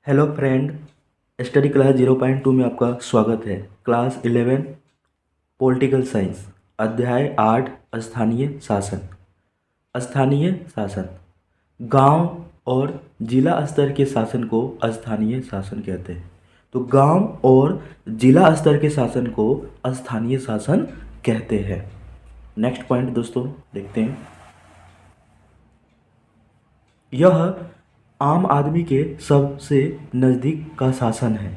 Hello friend. Study class 0.2 में आपका स्वागत है। क्लास 11 पॉलिटिकल साइंस, अध्याय 8 स्थानीय शासन। स्थानीय शासन गांव और जिला स्तर के शासन को स्थानीय शासन कहते हैं। तो गांव और जिला स्तर के शासन को स्थानीय शासन कहते हैं। नेक्स्ट पॉइंट दोस्तों देखते हैं। यह आम आदमी के सबसे नज़दीक का शासन है।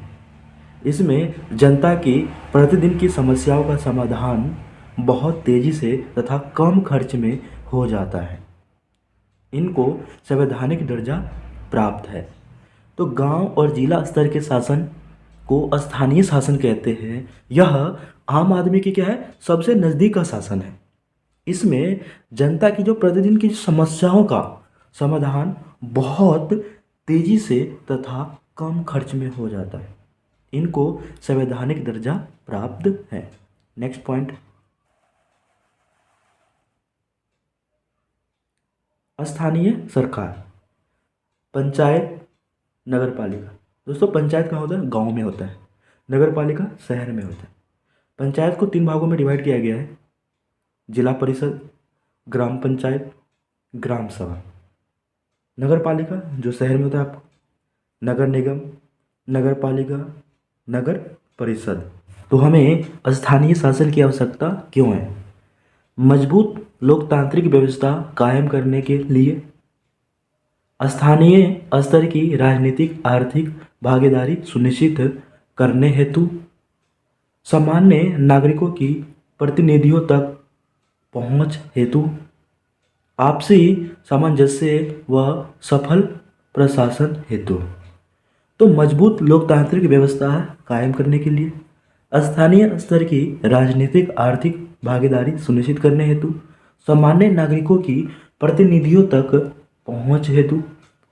इसमें जनता की प्रतिदिन की समस्याओं का समाधान बहुत तेज़ी से तथा कम खर्च में हो जाता है। इनको संवैधानिक दर्जा प्राप्त है। तो गांव और जिला स्तर के शासन को स्थानीय शासन कहते हैं। यह आम आदमी के क्या है, सबसे नज़दीक का शासन है। इसमें जनता की जो प्रतिदिन की समस्याओं का समाधान बहुत तेजी से तथा कम खर्च में हो जाता है। इनको संवैधानिक दर्जा प्राप्त है। नेक्स्ट पॉइंट, स्थानीय सरकार, पंचायत, नगर पालिका। दोस्तों पंचायत कहाँ होता है? गांव में होता है। नगर पालिका शहर में होता है। पंचायत को 3 भागों में डिवाइड किया गया है: जिला परिषद, ग्राम पंचायत, ग्राम सभा। नगर पालिका जो शहर में होता है आपको, नगर निगम, नगर पालिका, नगर परिषद। तो हमें स्थानीय शासन की आवश्यकता क्यों है? मजबूत लोकतांत्रिक व्यवस्था कायम करने के लिए, स्थानीय स्तर की राजनीतिक आर्थिक भागीदारी सुनिश्चित करने हेतु, सामान्य नागरिकों की प्रतिनिधियों तक पहुंच हेतु, आपसी सामंजस्य व सफल प्रशासन हेतु। तो मजबूत लोकतांत्रिक व्यवस्था कायम करने के लिए, स्थानीय स्तर की राजनीतिक आर्थिक भागीदारी सुनिश्चित करने हेतु, सामान्य नागरिकों की प्रतिनिधियों तक पहुंच हेतु,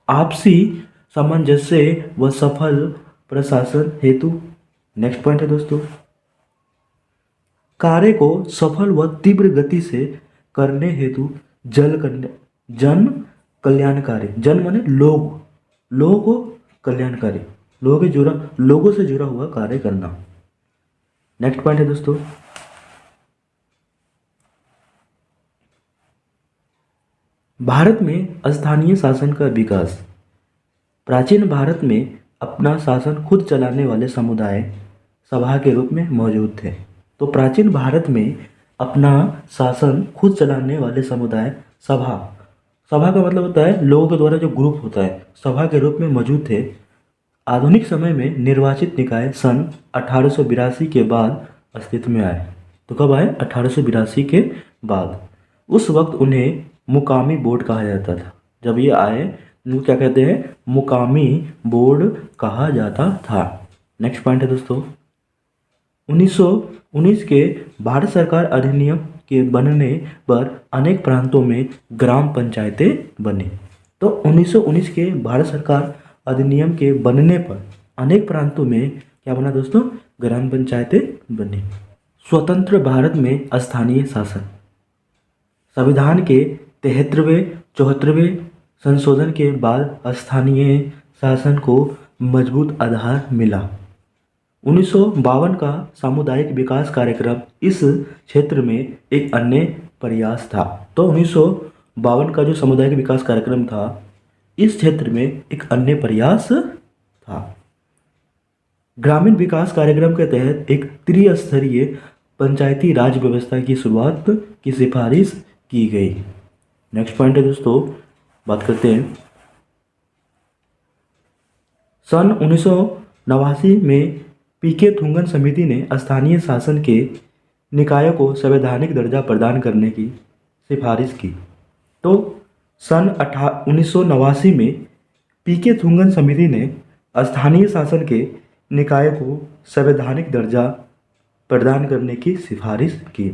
आपसी सामंजस्य व सफल प्रशासन हेतु। नेक्स्ट पॉइंट है दोस्तों, कार्य को सफल व तीव्र गति से करने हेतु जन कल्याणकारी, जन माने लोग, लोगों को कल्याणकारी, लोगों से जुड़ा हुआ कार्य करना। नेक्स्ट पॉइंट है दोस्तों, भारत में स्थानीय शासन का विकास। प्राचीन भारत में अपना शासन खुद चलाने वाले समुदाय सभा के रूप में मौजूद थे। तो प्राचीन भारत में अपना शासन खुद चलाने वाले समुदाय सभा, सभा का मतलब होता है लोगों के द्वारा जो ग्रुप होता है, सभा के रूप में मौजूद थे। आधुनिक समय में निर्वाचित निकाय सन 1882 के बाद अस्तित्व में आए। तो कब आए? 1882 के बाद। उस वक्त उन्हें मुकामी बोर्ड कहा जाता था। जब ये आए इनको क्या कहते हैं? मुकामी बोर्ड कहा जाता था। नेक्स्ट पॉइंट है दोस्तों, 1919 के भारत सरकार अधिनियम के बनने पर अनेक प्रांतों में ग्राम पंचायतें बनी। तो 1919 के भारत सरकार अधिनियम के बनने पर अनेक प्रांतों में क्या बना दोस्तों? ग्राम पंचायतें बनी। स्वतंत्र भारत में स्थानीय शासन, संविधान के 73वें 74वें संशोधन के बाद स्थानीय शासन को मजबूत आधार मिला। 1952 का सामुदायिक विकास कार्यक्रम इस क्षेत्र में एक अन्य प्रयास था। तो 1952 का जो सामुदायिक विकास कार्यक्रम था इस क्षेत्र में एक अन्य प्रयास था। ग्रामीण विकास कार्यक्रम के तहत एक त्रिस्तरीय पंचायती राज व्यवस्था की शुरुआत की सिफारिश की गई। नेक्स्ट पॉइंट है दोस्तों, बात करते हैं। सन 1989 में पीके थुंगन समिति ने स्थानीय शासन के निकायों को संवैधानिक दर्जा प्रदान करने की सिफारिश की। तो सन 1989 में पीके थुंगन समिति ने स्थानीय शासन के निकायों को संवैधानिक दर्जा प्रदान करने की सिफारिश की।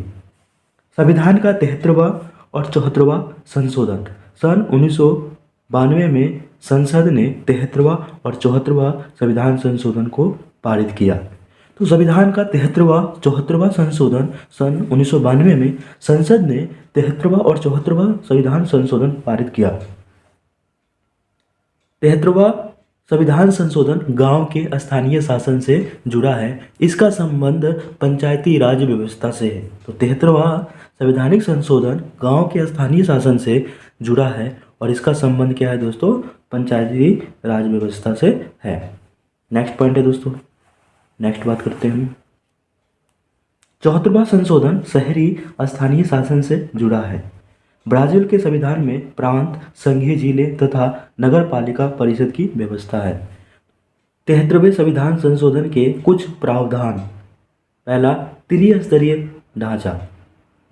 संविधान का 73वां और 74वां संशोधन सन 1992 में संसद ने 73वां और 74वां संविधान संशोधन को पारित किया। तो संविधान का 73वां 74वां संशोधन सन 1992 में संसद ने 73वां और 74वां संविधान संशोधन पारित किया। 73वां संविधान संशोधन गांव के स्थानीय शासन से जुड़ा है। इसका संबंध पंचायती राज व्यवस्था से है। तो 73वां संवैधानिक संशोधन गांव के स्थानीय शासन से जुड़ा है और इसका संबंध क्या है दोस्तों? पंचायती राज व्यवस्था से है। नेक्स्ट पॉइंट है दोस्तों, नेक्स्ट बात करते हैं हम। 74वां संशोधन शहरी स्थानीय शासन से जुड़ा है। ब्राजील के संविधान में प्रांत, संघीय जिले तथा नगर पालिका परिषद की व्यवस्था है। 73वें संविधान संशोधन के कुछ प्रावधान। पहला, त्रिस्तरीय ढांचा।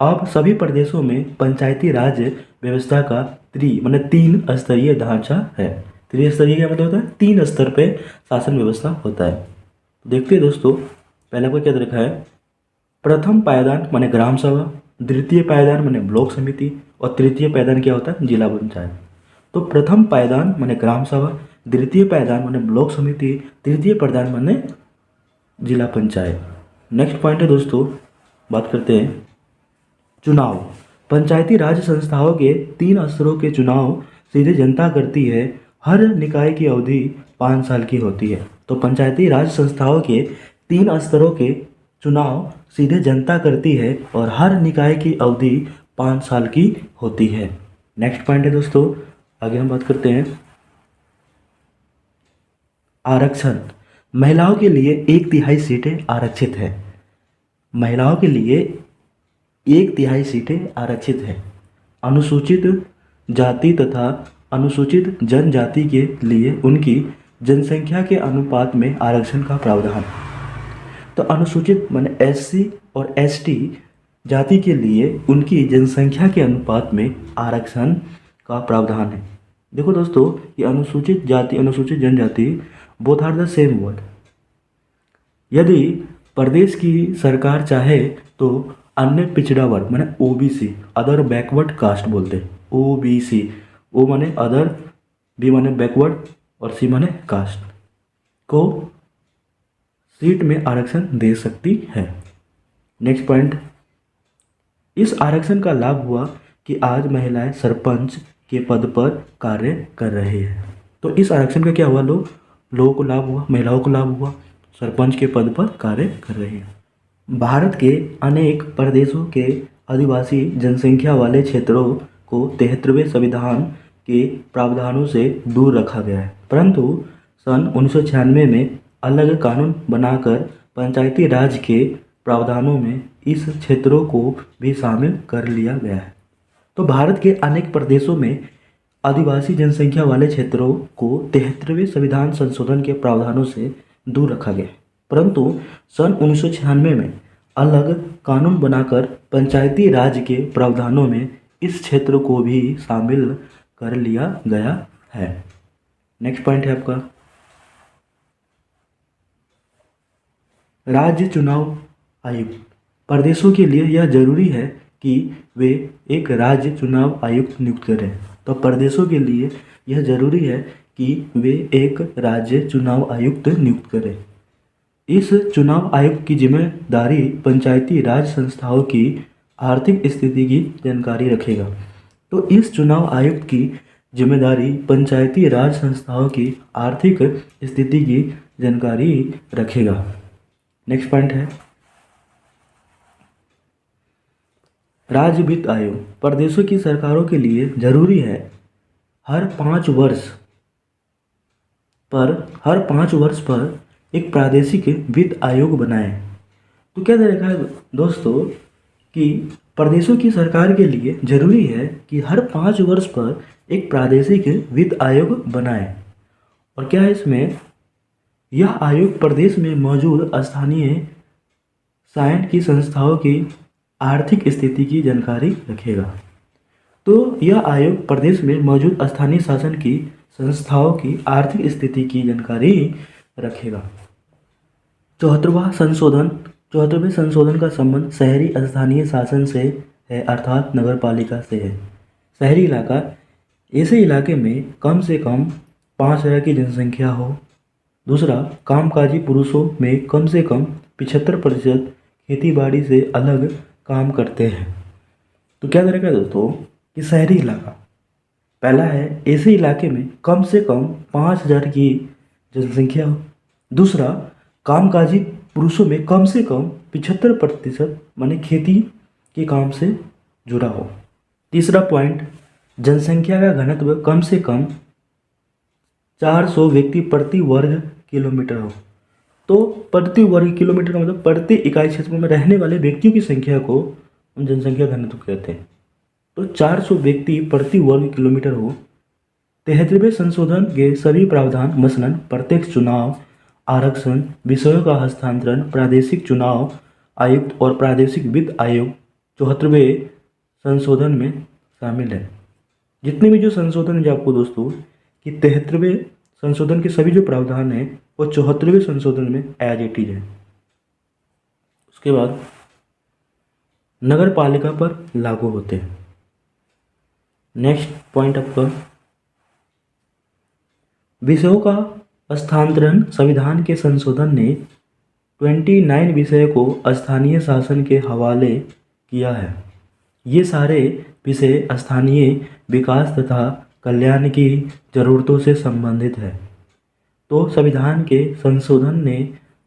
अब सभी प्रदेशों में पंचायती राज व्यवस्था का माने 3 स्तरीय ढांचा है। त्रिस्तरीय क्या मतलब होता है? 3 स्तर पे शासन व्यवस्था होता है। देखते हैं दोस्तों, पहला को क्या दे रखा है? प्रथम पायदान माने ग्राम सभा, द्वितीय पायदान माने ब्लॉक समिति और तृतीय पायदान क्या होता है? जिला पंचायत। तो प्रथम पायदान माने ग्राम सभा, द्वितीय पायदान माने ब्लॉक समिति, तृतीय पायदान माने जिला पंचायत। नेक्स्ट पॉइंट है दोस्तों, बात करते हैं चुनाव। पंचायती राज संस्थाओं के 3 स्तरों के चुनाव सीधे जनता करती है। हर निकाय की अवधि 5 साल की होती है। तो पंचायती राज संस्थाओं के 3 स्तरों के चुनाव सीधे जनता करती है और हर निकाय की अवधि 5 साल की होती है। नेक्स्ट पॉइंट है दोस्तों, आगे हम बात करते हैं आरक्षण। महिलाओं के लिए 1/3 सीटें आरक्षित है। महिलाओं के लिए 1/3 सीटें आरक्षित है। अनुसूचित जाति तथा अनुसूचित जनजाति के लिए उनकी जनसंख्या के अनुपात में आरक्षण का प्रावधान। तो अनुसूचित माने SC और ST जाति के लिए उनकी जनसंख्या के अनुपात में आरक्षण का प्रावधान है। देखो दोस्तों, ये अनुसूचित जाति, अनुसूचित जनजाति both are the same word. यदि प्रदेश की सरकार चाहे तो अन्य पिछड़ा वर्ग माने OBC, अदर बैकवर्ड कास्ट बोलते हैं। OBC, O माने अदर, B माने बैकवर्ड और C माने कास्ट को सीट में आरक्षण दे सकती है। नेक्स्ट पॉइंट, इस आरक्षण का लाभ हुआ कि आज महिलाएं सरपंच के पद पर कार्य कर रही है। तो इस आरक्षण का क्या हुआ? लोगों को लाभ हुआ, महिलाओं को लाभ हुआ, सरपंच के पद पर कार्य कर रही है। भारत के अनेक प्रदेशों के आदिवासी जनसंख्या वाले क्षेत्रों को 73वें संविधान के प्रावधानों से दूर रखा गया है, परंतु सन 1996 में अलग कानून बनाकर पंचायती राज के प्रावधानों में इस क्षेत्रों को भी शामिल कर लिया गया है। तो भारत के अनेक प्रदेशों में आदिवासी जनसंख्या वाले क्षेत्रों को 73वें संविधान संशोधन के प्रावधानों से दूर रखा गया है, परंतु सन 1996 में अलग कानून बनाकर पंचायती राज के प्रावधानों में इस क्षेत्र को भी शामिल कर लिया गया है। नेक्स्ट पॉइंट है आपका राज्य चुनाव आयुक्त। प्रदेशों के लिए यह जरूरी है कि वे एक राज्य चुनाव आयुक्त नियुक्त करें। तो प्रदेशों के लिए यह जरूरी है कि वे एक राज्य चुनाव आयुक्त नियुक्त करें। इस चुनाव आयुक्त की जिम्मेदारी पंचायती राज संस्थाओं की आर्थिक स्थिति की जानकारी रखेगा। तो इस चुनाव आयुक्त की जिम्मेदारी पंचायती राज संस्थाओं की आर्थिक स्थिति की जानकारी रखेगा। नेक्स्ट पॉइंट है राज्य वित्त आयोग। प्रदेशों की सरकारों के लिए जरूरी है हर 5 वर्ष पर एक प्रादेशिक वित्त आयोग बनाएं। तो क्या देखा है दोस्तों कि प्रदेशों की सरकार के लिए जरूरी है कि हर 5 वर्ष पर एक प्रादेशिक वित्त आयोग बनाएं। और क्या है इसमें, यह आयोग प्रदेश में मौजूद स्थानीय स्वयं की संस्थाओं की आर्थिक स्थिति की जानकारी रखेगा। तो यह आयोग प्रदेश में मौजूद स्थानीय शासन की संस्थाओं की आर्थिक स्थिति की जानकारी रखेगा। 74वां संशोधन 74वें संशोधन का संबंध शहरी स्थानीय शासन से है, अर्थात नगर पालिका से है। शहरी इलाका ऐसे इलाके में कम से कम 5000 की जनसंख्या हो। दूसरा, कामकाजी पुरुषों में कम से कम 75% खेतीबाड़ी से अलग काम करते हैं। तो क्या करेगा दोस्तों कि शहरी इलाका पहला है, ऐसे इलाके में कम से कम 5000 की जनसंख्या हो। दूसरा, कामकाजी पुरुषों में कम से कम 75% माने खेती के काम से जुड़ा हो। तीसरा पॉइंट, जनसंख्या का घनत्व कम से कम 400 व्यक्ति प्रति वर्ग किलोमीटर हो। तो प्रति वर्ग किलोमीटर का मतलब प्रति इकाई क्षेत्र में रहने वाले व्यक्तियों की संख्या को हम जनसंख्या घनत्व कहते हैं। तो 400 व्यक्ति प्रति वर्ग किलोमीटर हो। 73वें संशोधन के सभी प्रावधान मसलन प्रत्यक्ष चुनाव, आरक्षण, विषयों का हस्तांतरण, प्रादेशिक चुनाव आयुक्त और प्रादेशिक वित्त आयोग 74वें संशोधन में शामिल है। जितने भी जो संशोधन है आपको दोस्तों कि 73वें संशोधन के सभी जो प्रावधान है वो 74वें संशोधन में एज इट इज है। उसके बाद नगर पालिका पर लागू होते हैं। नेक्स्ट पॉइंट आपका, विषयों का हस्तांतरण। संविधान के संशोधन ने 29 विषय को स्थानीय शासन के हवाले किया है। ये सारे विषय स्थानीय विकास तथा कल्याण की जरूरतों से संबंधित है। तो संविधान के संशोधन ने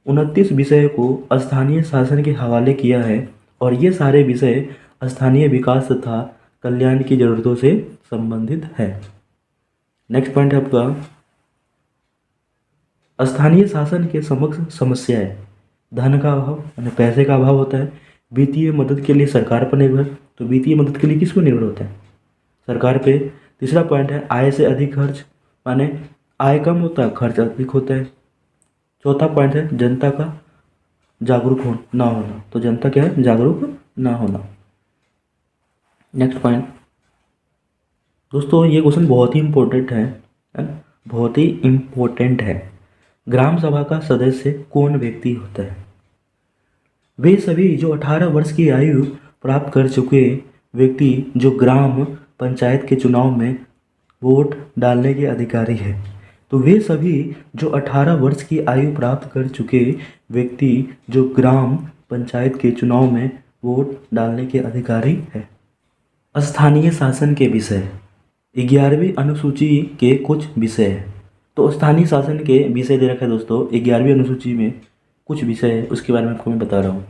29 विषय को स्थानीय शासन के हवाले किया है और ये सारे विषय स्थानीय विकास तथा कल्याण की जरूरतों से संबंधित है। नेक्स्ट पॉइंट है आपका, स्थानीय शासन के समक्ष समस्याएं। धन का अभाव यानी पैसे का अभाव होता है। वित्तीय मदद के लिए सरकार पर निर्भर, तो वित्तीय मदद के लिए किस पर निर्भर होता है? सरकार पे। तीसरा पॉइंट है आय से अधिक खर्च, माने आय कम होता है खर्च अधिक होता है। चौथा पॉइंट है जनता का जागरूक ना होना, तो जनता क्या है? जागरूक ना होना। नेक्स्ट पॉइंट दोस्तों, ये क्वेश्चन बहुत ही इम्पोर्टेंट है, बहुत ही इम्पोर्टेंट है। ग्राम सभा का सदस्य कौन व्यक्ति होता है? वे सभी जो 18 वर्ष की आयु प्राप्त कर चुके व्यक्ति जो ग्राम पंचायत के चुनाव में वोट डालने के अधिकारी हैं। तो वे सभी जो 18 वर्ष की आयु प्राप्त कर चुके व्यक्ति जो ग्राम पंचायत के चुनाव में वोट डालने के अधिकारी हैं। स्थानीय शासन के विषय 11वीं अनुसूची के कुछ विषय हैं। तो स्थानीय शासन के विषय दे रखा है दोस्तों 11वीं अनुसूची में कुछ विषय है, उसके बारे में आपको मैं बता रहा हूँ।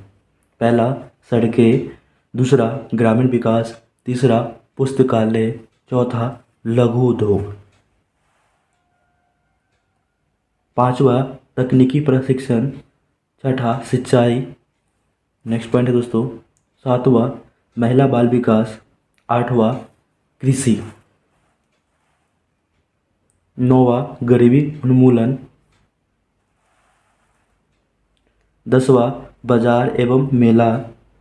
पहला सड़कें, दूसरा ग्रामीण विकास, तीसरा पुस्तकालय, चौथा लघु उद्योग, पांचवा तकनीकी प्रशिक्षण, छठा सिंचाई। नेक्स्ट पॉइंट है दोस्तों, सातवां महिला बाल विकास, आठवां कृषि, नौवां गरीबी उन्मूलन, 10वां बाजार एवं मेला,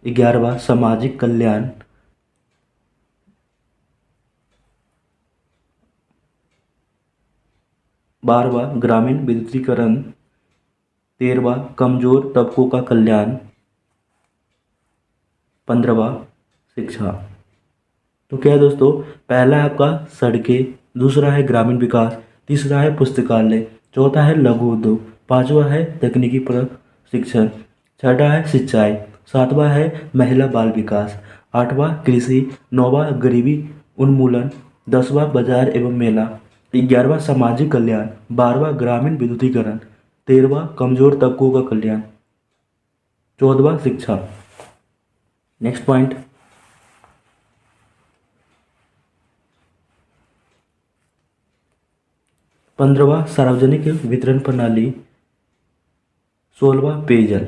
11वां सामाजिक कल्याण, 12वां ग्रामीण विद्युतीकरण, 13वां कमजोर तबकों का कल्याण, 15वां शिक्षा। तो क्या है दोस्तों, पहला है आपका सड़कें, दूसरा है ग्रामीण विकास, तीसरा है पुस्तकालय, चौथा है लघु उद्योग, पांचवा है तकनीकी प्रशिक्षण, छठा है सिंचाई, सातवां है महिला बाल विकास, आठवां कृषि, नौवां गरीबी उन्मूलन, 10वां बाजार एवं मेला, 11वां सामाजिक कल्याण, 12वां ग्रामीण विद्युतीकरण, 13वां कमजोर तबकों का कल्याण, 14वां शिक्षा। नेक्स्ट पॉइंट, पंद्रहवां सार्वजनिक वितरण प्रणाली, 16वां पेयजल।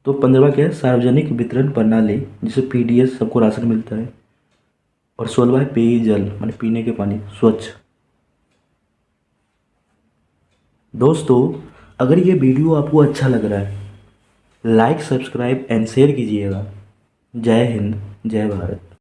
तो 15वां क्या है? सार्वजनिक वितरण प्रणाली, जिसे पीडीएस सबको राशन मिलता है, और 16वां है पेयजल माने पीने के पानी स्वच्छ। दोस्तों अगर ये वीडियो आपको अच्छा लग रहा है लाइक सब्सक्राइब एंड शेयर कीजिएगा। जय हिंद, जय भारत।